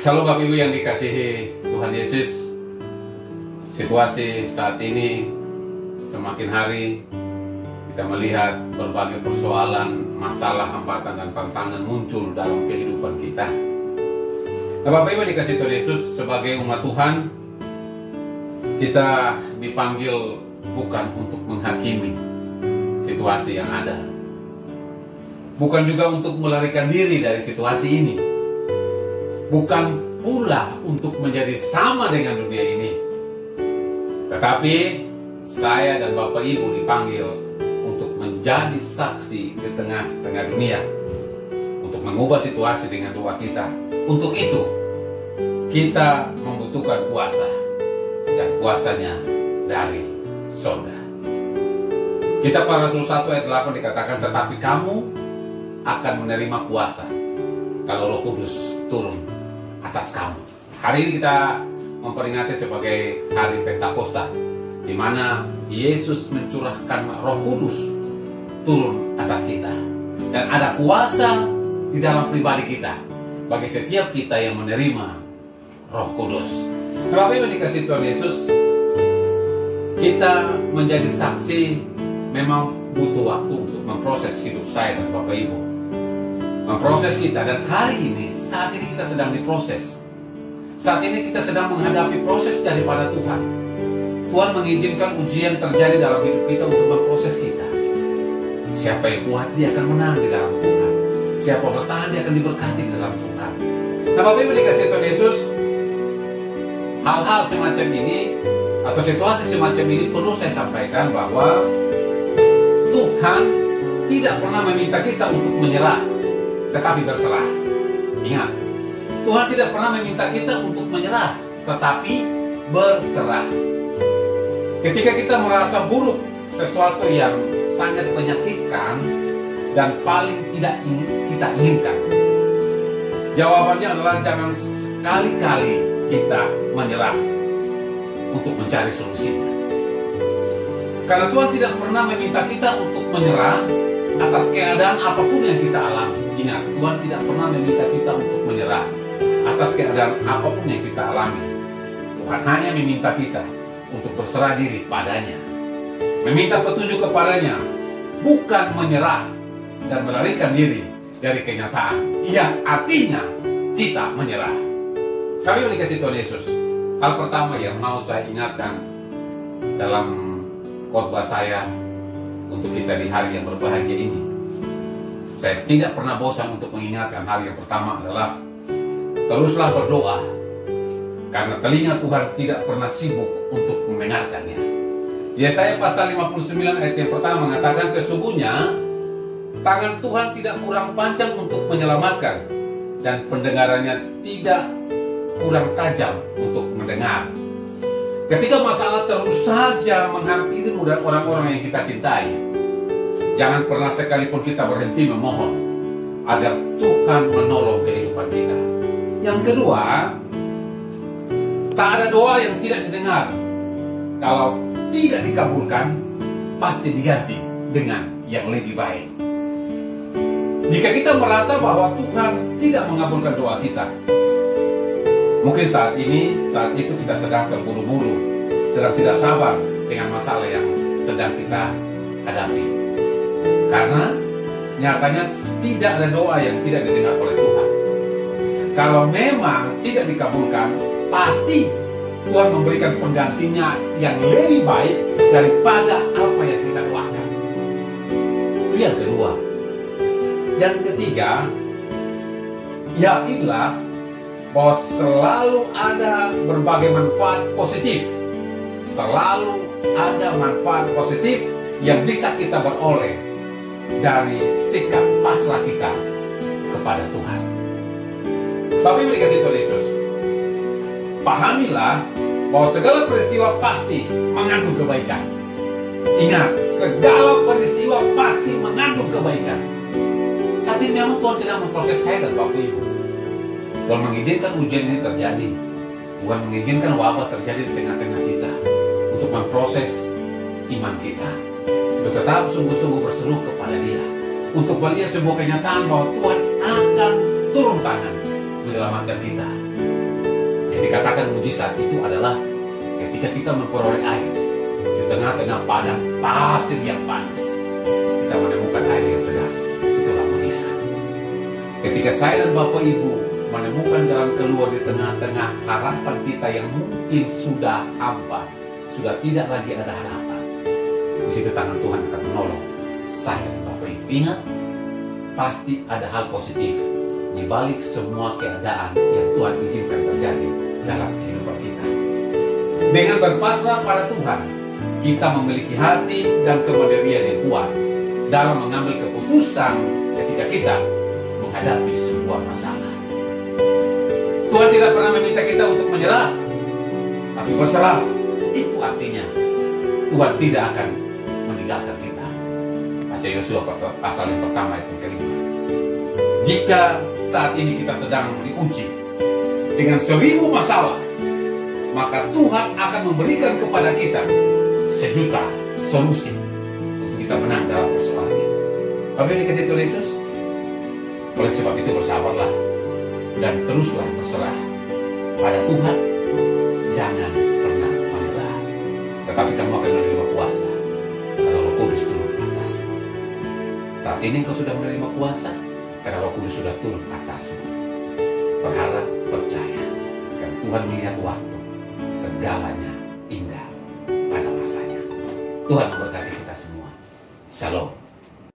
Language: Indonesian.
Shalom Bapak Ibu yang dikasihi Tuhan Yesus. Situasi saat ini semakin hari kita melihat berbagai persoalan, masalah, hambatan dan tantangan muncul dalam kehidupan kita. Nah, Bapak Ibu dikasihi Tuhan Yesus, sebagai umat Tuhan kita dipanggil bukan untuk menghakimi situasi yang ada, bukan juga untuk melarikan diri dari situasi ini, bukan pula untuk menjadi sama dengan dunia ini. Tetapi saya dan Bapak Ibu dipanggil untuk menjadi saksi di tengah-tengah dunia, untuk mengubah situasi dengan doa kita. Untuk itu kita membutuhkan kuasa, dan kuasanya dari surga. Kisah Para Rasul 1 ayat 8 dikatakan, tetapi kamu akan menerima kuasa kalau Roh Kudus turun atas kamu. Hari ini kita memperingati sebagai hari Pentakosta, di mana Yesus mencurahkan Roh Kudus turun atas kita, dan ada kuasa di dalam pribadi kita bagi setiap kita yang menerima Roh Kudus. Bapak Ibu dikasihi Tuhan Yesus, kita menjadi saksi memang butuh waktu untuk memproses hidup saya dan Bapak Ibu, memproses kita. Dan hari ini, saat ini kita sedang diproses. Saat ini kita sedang menghadapi proses daripada Tuhan. Tuhan mengizinkan ujian terjadi dalam hidup kita untuk memproses kita. Siapa yang kuat, dia akan menang di dalam Tuhan. Siapa bertahan, dia akan diberkati di dalam Tuhan. Nah, Bapak Ibu dikasihi Tuhan Yesus, hal-hal semacam ini atau situasi semacam ini perlu saya sampaikan bahwa Tuhan tidak pernah meminta kita untuk menyerah, tetapi berserah. Ingat, Tuhan tidak pernah meminta kita untuk menyerah, tetapi berserah. Ketika kita merasa buruk, sesuatu yang sangat menyakitkan dan paling tidak kita inginkan, jawabannya adalah jangan sekali-kali kita menyerah untuk mencari solusinya. Karena Tuhan tidak pernah meminta kita untuk menyerah atas keadaan apapun yang kita alami. Ingat, Tuhan tidak pernah meminta kita untuk menyerah atas keadaan apapun yang kita alami. Tuhan hanya meminta kita untuk berserah diri padanya, meminta petunjuk kepadanya, bukan menyerah dan melarikan diri dari kenyataan yang artinya kita menyerah. Kami dikasihi Tuhan Yesus, hal pertama yang mau saya ingatkan dalam khotbah saya untuk kita di hari yang berbahagia ini, saya tidak pernah bosan untuk mengingatkan hal yang pertama adalah teruslah berdoa, karena telinga Tuhan tidak pernah sibuk untuk mendengarkannya. Yesaya pasal 59 ayat yang pertama mengatakan, sesungguhnya tangan Tuhan tidak kurang panjang untuk menyelamatkan, dan pendengarannya tidak kurang tajam untuk mendengar. Ketika masalah terus saja menghampirimu dan orang-orang yang kita cintai, jangan pernah sekalipun kita berhenti memohon agar Tuhan menolong kehidupan kita. Yang kedua, tak ada doa yang tidak didengar. Kalau tidak dikabulkan, pasti diganti dengan yang lebih baik. Jika kita merasa bahwa Tuhan tidak mengabulkan doa kita, mungkin saat itu kita sedang terburu-buru, sedang tidak sabar dengan masalah yang sedang kita hadapi. Karena nyatanya tidak ada doa yang tidak didengar oleh Tuhan. Kalau memang tidak dikabulkan, pasti Tuhan memberikan penggantinya yang lebih baik daripada apa yang kita doakan. Itu yang kedua. Yang ketiga, yakinlah bahwa selalu ada berbagai manfaat positif. Selalu ada manfaat positif yang bisa kita beroleh dari sikap pasrah kita kepada Tuhan. Bapak Ibu dikasihi Tuhan Yesus, pahamilah bahwa segala peristiwa pasti mengandung kebaikan. Ingat, segala peristiwa pasti mengandung kebaikan. Saat ini memang Tuhan sedang memproses saya dan Bapak Ibu. Tuhan mengizinkan ujian ini terjadi. Tuhan mengizinkan wabah terjadi di tengah-tengah kita untuk memproses iman kita, untuk tetap sungguh-sungguh berseru kepada Dia, untuk melihat sebuah kenyataan bahwa Tuhan akan turun tangan, menyelamatkan kita. Yang dikatakan mujizat itu adalah ketika kita memperoleh air di tengah-tengah padang pasir yang panas, kita menemukan air yang segar. Itulah mujizat. Ketika saya dan Bapak Ibu menemukan jalan keluar di tengah-tengah harapan kita yang mungkin sudah hampa, sudah tidak lagi ada harapan, di situ tangan Tuhan akan menolong saya dan Bapak Ibu. Ingat, pasti ada hal positif di balik semua keadaan yang Tuhan izinkan terjadi dalam kehidupan kita. Dengan berpasrah pada Tuhan, kita memiliki hati dan kemandirian yang kuat dalam mengambil keputusan ketika kita menghadapi sebuah masalah. Tuhan tidak pernah meminta kita untuk menyerah, tapi berserah. Itu artinya Tuhan tidak akan meninggalkan kita. Baca Yosua pasal yang pertama ayat yang kelima. Jika saat ini kita sedang diuji dengan 1000 masalah, maka Tuhan akan memberikan kepada kita 1.000.000 solusi untuk kita menang dalam persoalan itu. Apa yang dikasih Tuhan Yesus? Oleh sebab itu bersabarlah dan teruslah berserah pada Tuhan. Jangan pernah menyerah, tetapi kamu akan menerima kuasa kalau Roh Kudus turun atasmu. Saat ini engkau sudah menerima kuasa karena Roh Kudus sudah turun atasmu. Berharap, percaya, dan Tuhan melihat waktu segalanya indah pada masanya. Tuhan memberkati kita semua. Shalom.